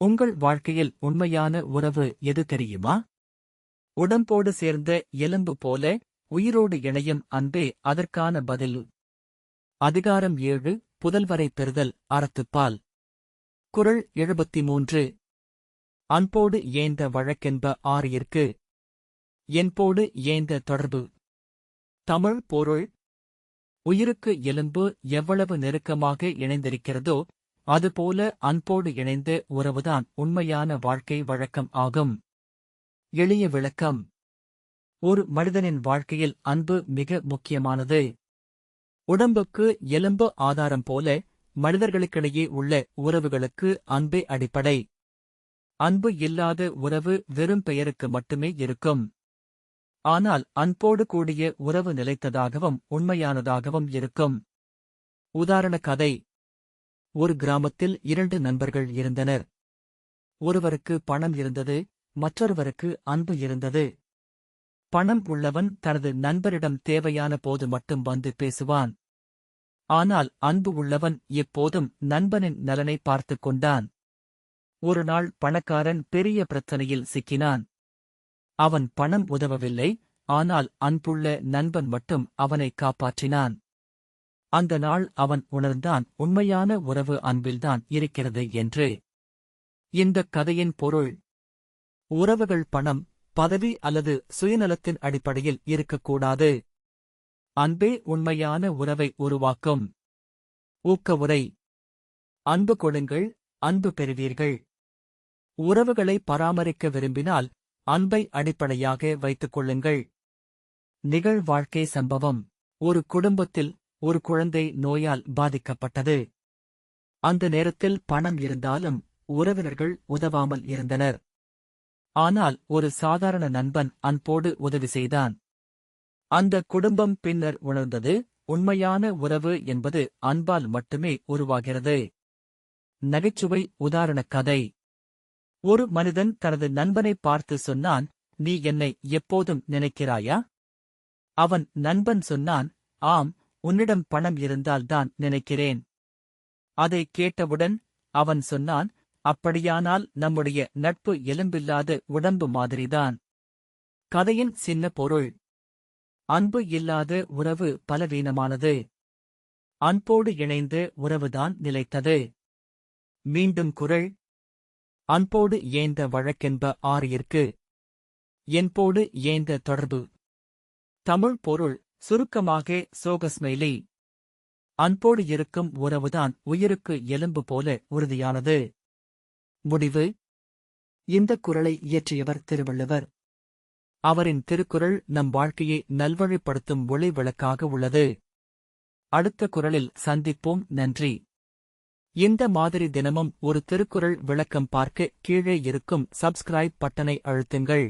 உங்கள் வாழ்க்கையில் உண்மையான உறவு எது தெரியுமா? உடம்போடு சேர்ந்த எலும்பு போல உயிரோடு இணையும் அன்பே அதற்கான பதில். அதிகாரம் 7 புதல்வரை பெறுதல் அறத்துப்பால். குறள் 73. அன்போடு ஏந்த வழக்கென்ப ஆறியிற்கு என்போடு ஏந்த தொடர்பு. தமிழ் பொருள்: உயிருக்கு எலும்பு எவ்வளவு நெருக்கமாக இணைந்திருக்கிறதோ அதுபோல அன்போடு இணைந்த உறவுதான் உண்மையான வாழ்க்கை வழக்கம் ஆகும். எளிய விளக்கம்: ஒரு மனிதனின் வாழ்க்கையில் அன்பு மிக முக்கியமானது. உடம்புக்கு எலும்பு ஆதாரம் போல மனிதர்களுக்கிடையே உள்ள உறவுகளுக்கு அன்பே அடிப்படை. அன்பு இல்லாத உறவு வெறும் பெயருக்கு மட்டுமே இருக்கும். ஆனால் அன்போடு கூடிய உறவு நிலைத்ததாகவும் உண்மையானதாகவும் இருக்கும். உதாரண கதை. ஒரு கிராமத்தில் 2 நண்பர்கள் இருந்தனர். ஒருவருக்கு பணம் இருந்தது, மற்றொருவருக்கு அன்பு இருந்தது. பணம் உள்ளவன் தனது நண்பரிடம் தேவையான போது மட்டும் வந்து பேசுவான். ஆனால் அன்பு உள்ளவன் எப்போதும் நண்பனின் நலனை பார்த்துக் கொண்டான். ஒருநாள் பணக்காரன் பெரிய பிரச்சனையில் சிக்கினான். அவன் பணம் உதவவில்லை, ஆனால் அன்புள்ள நண்பன் மட்டும் அவனை காப்பாற்றினான். அந்த நாள் அவன் உணர்ந்தான், உண்மையான உறவு அன்பில்தான் இருக்கிறது என்று. இந்தக் கதையின் பொருள்: உறவுகள் பணம், பதவி அல்லது சுயநலத்தின் அடிப்படையில் இருக்கக்கூடாது. அன்பே உண்மையான உறவை உருவாக்கும். ஊக்கவுரை: அன்பு கொடுங்கள், அன்பு பெறுவீர்கள். உறவுகளை பராமரிக்க விரும்பினால் அன்பை அடிப்படையாக வைத்துக் கொள்ளுங்கள். நிகழ்வாழ்க்கை சம்பவம். ஒரு குடும்பத்தில் ஒரு குழந்தை நோயால் பாதிக்கப்பட்டது. அந்த நேரத்தில் பணம் இருந்தாலும் உறவினர்கள் உதவாமல் இருந்தனர். ஆனால் ஒரு சாதாரண நண்பன் அன்போடு உதவி செய்தான். அந்த குடும்பம் பின்னர் உணர்ந்தது, உண்மையான உறவு என்பது அன்பால் மட்டுமே உருவாகிறது. நகைச்சுவை உதாரண கதை. ஒரு மனிதன் தனது நண்பனை பார்த்து சொன்னான், நீ என்னை எப்போதும் நினைக்கிறாயா? அவன் நண்பன் சொன்னான், ஆம், உன்னிடம் பணம் இருந்தால்தான் நினைக்கிறேன். அதைக் கேட்டவுடன் அவன் சொன்னான், அப்படியானால் நம்முடைய நட்பு எலும்பில்லாத உடம்பு மாதிரிதான். கதையின் சின்ன பொருள்: அன்பு இல்லாத உறவு பலவீனமானது. அன்போடு இணைந்த உறவுதான் நிலைத்தது. மீண்டும் குறள்: அன்போடு ஏந்த வழக்கென்ப ஆறியிற்கு என்போடு ஏந்த தொடர்பு. தமிழ் பொருள்: சுருக்கமாக சோகஸ்மெய்லி. அன்போடு இருக்கும் உறவுதான் உயிருக்கு எலும்பு போல உறுதியானது. முடிவு: இந்தக் குறளை இயற்றியவர் திருவள்ளுவர். அவரின் திருக்குறள் நம் வாழ்க்கையை நல்வழிப்படுத்தும் ஒளி விளக்காக உள்ளது. அடுத்த குறளில் சந்திப்போம். நன்றி. இந்த மாதிரி தினமும் ஒரு திருக்குறள் விளக்கம் பார்க்க கீழே இருக்கும் சப்ஸ்கிரைப் பட்டனை அழுத்துங்கள்.